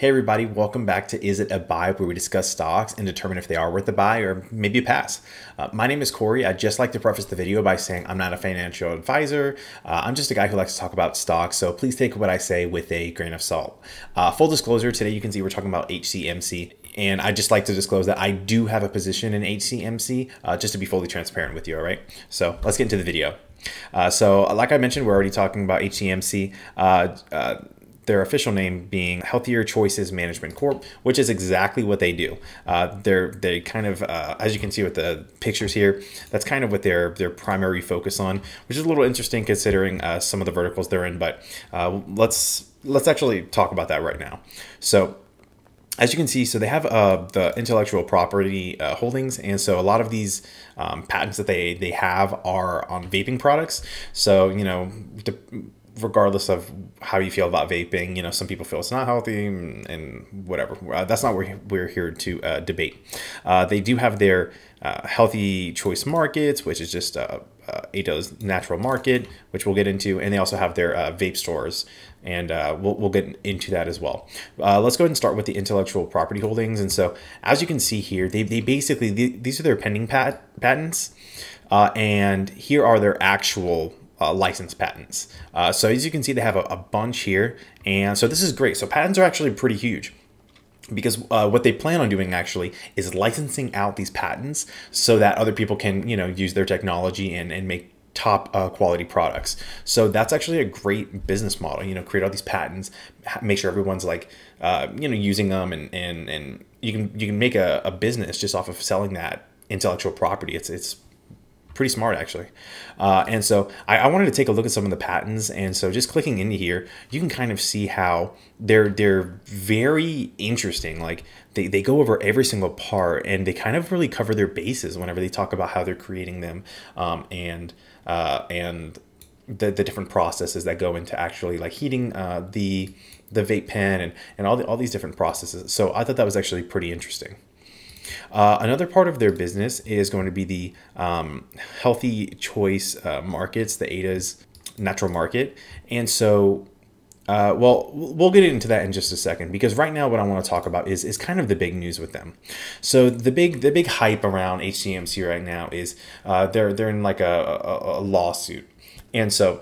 Hey everybody, welcome back to Is It a Buy, where we discuss stocks and determine if they are worth a buy or maybe a pass. My name is Corey. I'd just like to preface the video by saying I'm not a financial advisor. I'm just a guy who likes to talk about stocks, so please take what I say with a grain of salt. Full disclosure, today you can see we're talking about HCMC. And I'd just like to disclose that I do have a position in HCMC, just to be fully transparent with you, all right? So let's get into the video. So like I mentioned, we're already talking about HCMC. Their official name being Healthier Choices Management Corp, which is exactly what they do. They kind of, as you can see with the pictures here, that's kind of what their primary focus on, which is a little interesting considering some of the verticals they're in. But let's actually talk about that right now. So as you can see, so they have the intellectual property holdings, and so a lot of these patents that they have are on vaping products. So, you know, regardless of how you feel about vaping, you know, some people feel it's not healthy and whatever. That's not what we're here to debate. They do have their healthy choice markets, which is just ADO's natural market, which we'll get into, and they also have their vape stores, and we'll get into that as well. Let's go ahead and start with the intellectual property holdings. And so as you can see here, they basically, these are their pending patents, and here are their actual licensed patents. So as you can see, they have a bunch here, and so this is great. So patents are actually pretty huge, because what they plan on doing actually is licensing out these patents so that other people can, you know, use their technology and make top quality products. So that's actually a great business model, you know, create all these patents, make sure everyone's like, you know, using them, and you can make a business just off of selling that intellectual property. It's pretty smart actually. And so I wanted to take a look at some of the patents, and so just clicking into here, you can kind of see how they're very interesting. Like they go over every single part, and they kind of really cover their bases whenever they talk about how they're creating them, and the different processes that go into actually like heating the vape pen and all these different processes. So I thought that was actually pretty interesting. Another part of their business is going to be the healthy choice markets, the ADA's natural market. And so, well, we'll get into that in just a second, because right now what I want to talk about is kind of the big news with them. So the big hype around HCMC right now is they're in like a lawsuit. And so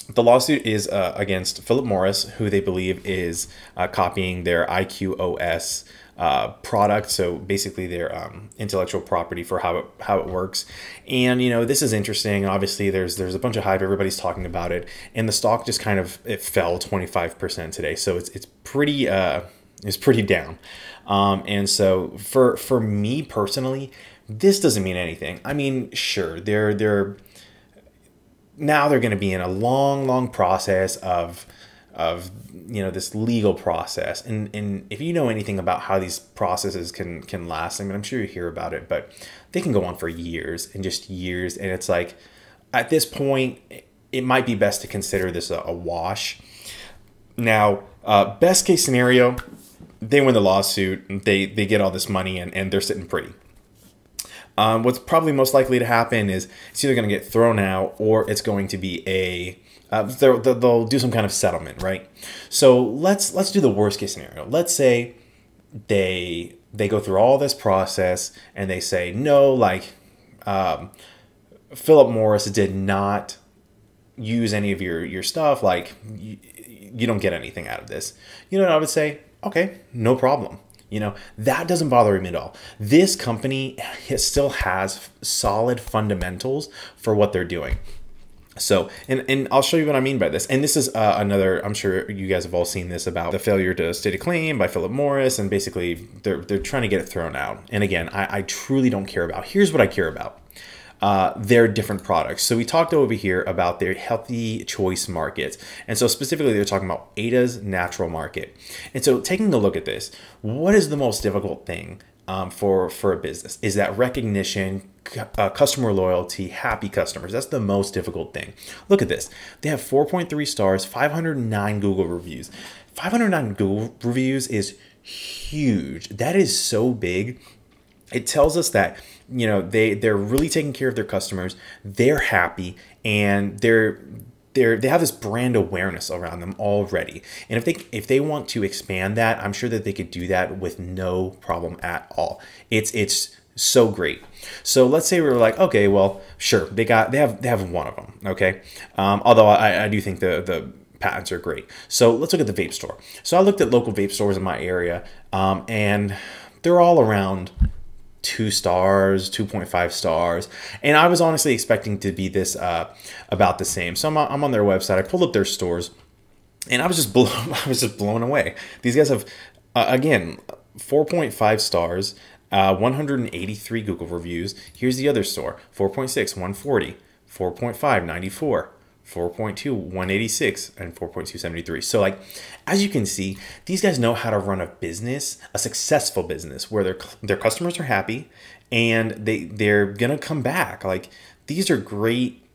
the lawsuit is against Philip Morris, who they believe is copying their IQOS product, so basically their intellectual property for how it works. And you know, this is interesting. Obviously there's a bunch of hype, everybody's talking about it, and the stock just kind of, it fell 25% today, so it's pretty down. And so for me personally, this doesn't mean anything. I mean, sure, they're now going to be in a long process of you know, this legal process, and if you know anything about how these processes can last, I mean, I'm sure you hear about it, but they can go on for years and just years, and it's like at this point it might be best to consider this a wash. Now, best case scenario, they win the lawsuit, they get all this money, and they're sitting pretty. What's probably most likely to happen is it's either going to get thrown out, or it's going to be a they'll do some kind of settlement, right? So let's do the worst case scenario. Let's say they go through all this process and they say no, like Philip Morris did not use any of your stuff, like you don't get anything out of this. You know what I would say? Okay, no problem. You know, that doesn't bother me at all. This company still has solid fundamentals for what they're doing. So, and I'll show you what I mean by this. And this is another, I'm sure you guys have all seen this, about the failure to state a claim by Philip Morris, and basically they're trying to get it thrown out. And again, I truly don't care about. Here's what I care about. Their different products. So we talked over here about their healthy choice markets. And so specifically they're talking about ADA's natural market. And so taking a look at this, what is the most difficult thing for a business? Is that recognition, customer loyalty, happy customers. That's the most difficult thing. Look at this. They have 4.3 stars, 509 Google reviews. 509 Google reviews is huge. That is so big. It tells us that, you know, they're really taking care of their customers. They're happy, and they're they have this brand awareness around them already. And if they want to expand that, I'm sure that they could do that with no problem at all. It's so great. So let's say we were like, okay, well, sure, they have one of them, okay. Although I do think the patents are great. So let's look at the vape store. So I looked at local vape stores in my area, and they're all around 2 stars, 2.5 stars. And I was honestly expecting to be this about the same. So I'm on their website. I pulled up their stores, and I was just blown away. These guys have again 4.5 stars, 183 Google reviews. Here's the other store: 4.6, 140, 4.5, 94. 4.2, 186, and 4.2, 73. So like, as you can see, these guys know how to run a business, a successful business where their customers are happy and they're gonna come back. Like, these are great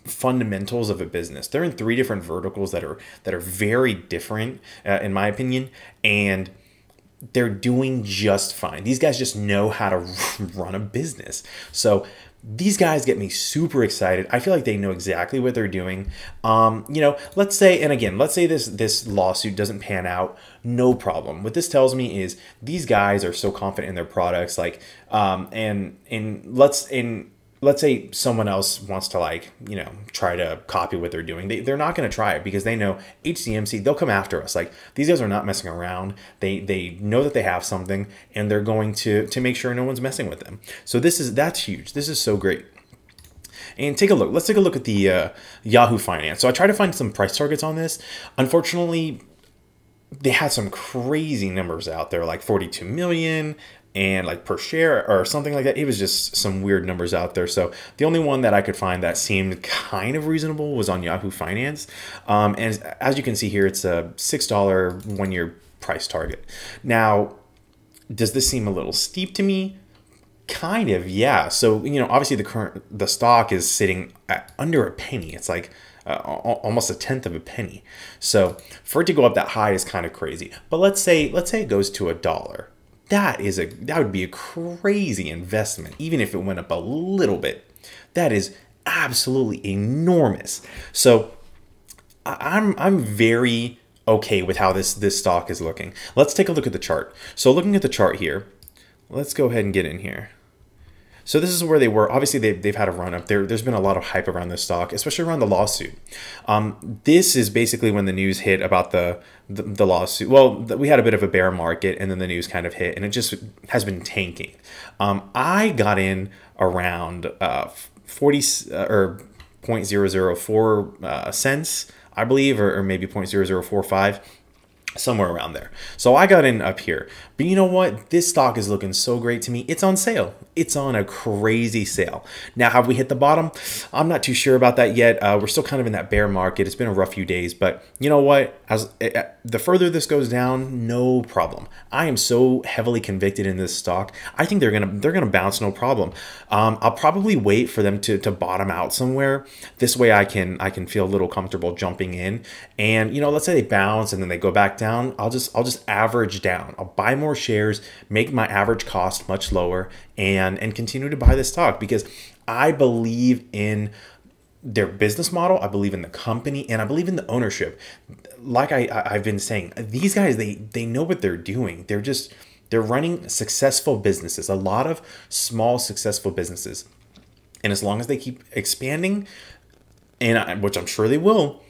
fundamentals of a business. They're in 3 different verticals that are very different, in my opinion, and they're doing just fine. These guys just know how to run a business. So these guys get me super excited. I feel like they know exactly what they're doing. Let's say, and again, let's say this lawsuit doesn't pan out, no problem. What this tells me is these guys are so confident in their products, like, let's say someone else wants to try to copy what they're doing. They're not going to try it because they know HCMC, they'll come after us. Like, these guys are not messing around. They know that they have something, and they're going to make sure no one's messing with them. So that's huge. This is so great. And take a look. Let's take a look at the Yahoo Finance. So I tried to find some price targets on this. Unfortunately, they had some crazy numbers out there, like 42 million and like per share or something like that. It was just some weird numbers out there. So the only one that I could find that seemed kind of reasonable was on Yahoo Finance. And as you can see here, it's a $6 1-year price target. Now, does this seem a little steep to me? Kind of, yeah. So, obviously the stock is sitting at under a penny. It's like almost 1/10 of a penny. So for it to go up that high is kind of crazy. But let's say it goes to $1. That would be a crazy investment, even if it went up a little bit. That is absolutely enormous. So I'm very okay with how this stock is looking. Let's take a look at the chart. So looking at the chart here, let's go ahead and get in here. So this is where they were. Obviously, they've had a run up. There's been a lot of hype around this stock, especially around the lawsuit. This is basically when the news hit about the lawsuit. Well, we had a bit of a bear market, and then the news kind of hit, and it just has been tanking. I got in around 40 or 0.004 cents, I believe, or maybe 0.0045. Somewhere around there. So I got in up here. But you know what? This stock is looking so great to me. It's on sale. It's on a crazy sale. Now, have we hit the bottom? I'm not too sure about that yet. We're still kind of in that bear market. It's been a rough few days, but you know what? As the further this goes down, no problem. I am so heavily convicted in this stock. I think they're gonna bounce, no problem. I'll probably wait for them to bottom out somewhere. This way, I can feel a little comfortable jumping in. And let's say they bounce and then they go back down. I'll just average down. I'll buy more shares, make my average cost much lower, and continue to buy this stock because I believe in their business model. I believe in the company, and I believe in the ownership. Like I've been saying, these guys, they know what they're doing. They're running successful businesses, a lot of small successful businesses. And as long as they keep expanding, which I'm sure they will,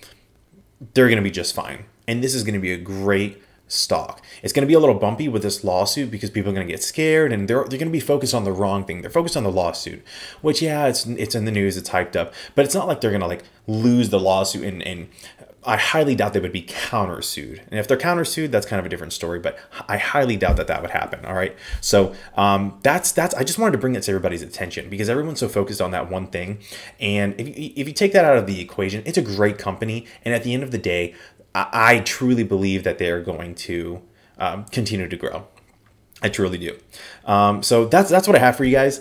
they're going to be just fine. And this is going to be a great stock. It's going to be a little bumpy with this lawsuit because people are going to get scared and they're going to be focused on the wrong thing. They're focused on the lawsuit, which, yeah, it's in the news, it's hyped up, but it's not like they're going to lose the lawsuit, and I highly doubt they would be countersued. And if they're countersued, that's kind of a different story, but I highly doubt that would happen. All right. So that's I just wanted to bring it to everybody's attention because everyone's so focused on that one thing. And if you take that out of the equation, it's a great company. And at the end of the day, I truly believe that they're going to continue to grow. I truly do. So that's what I have for you guys.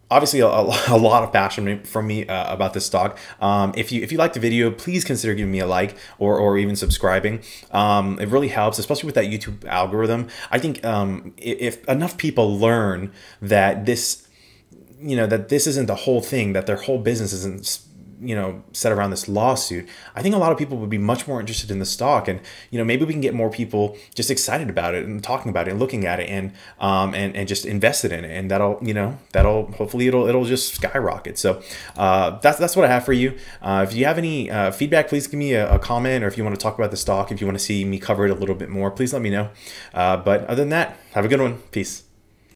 Obviously, a lot of passion from me about this stock. If you like the video, please consider giving me a like or even subscribing. It really helps, especially with that YouTube algorithm. I think if enough people learn that this isn't the whole thing, that their whole business isn't set around this lawsuit, I think a lot of people would be much more interested in the stock, and maybe we can get more people just excited about it and talking about it and looking at it and just invested in it, and that'll hopefully it'll just skyrocket. So that's what I have for you. If you have any feedback, please give me a comment, or if you want to talk about the stock, if you want to see me cover it a little bit more, please let me know. But other than that, have a good one. Peace.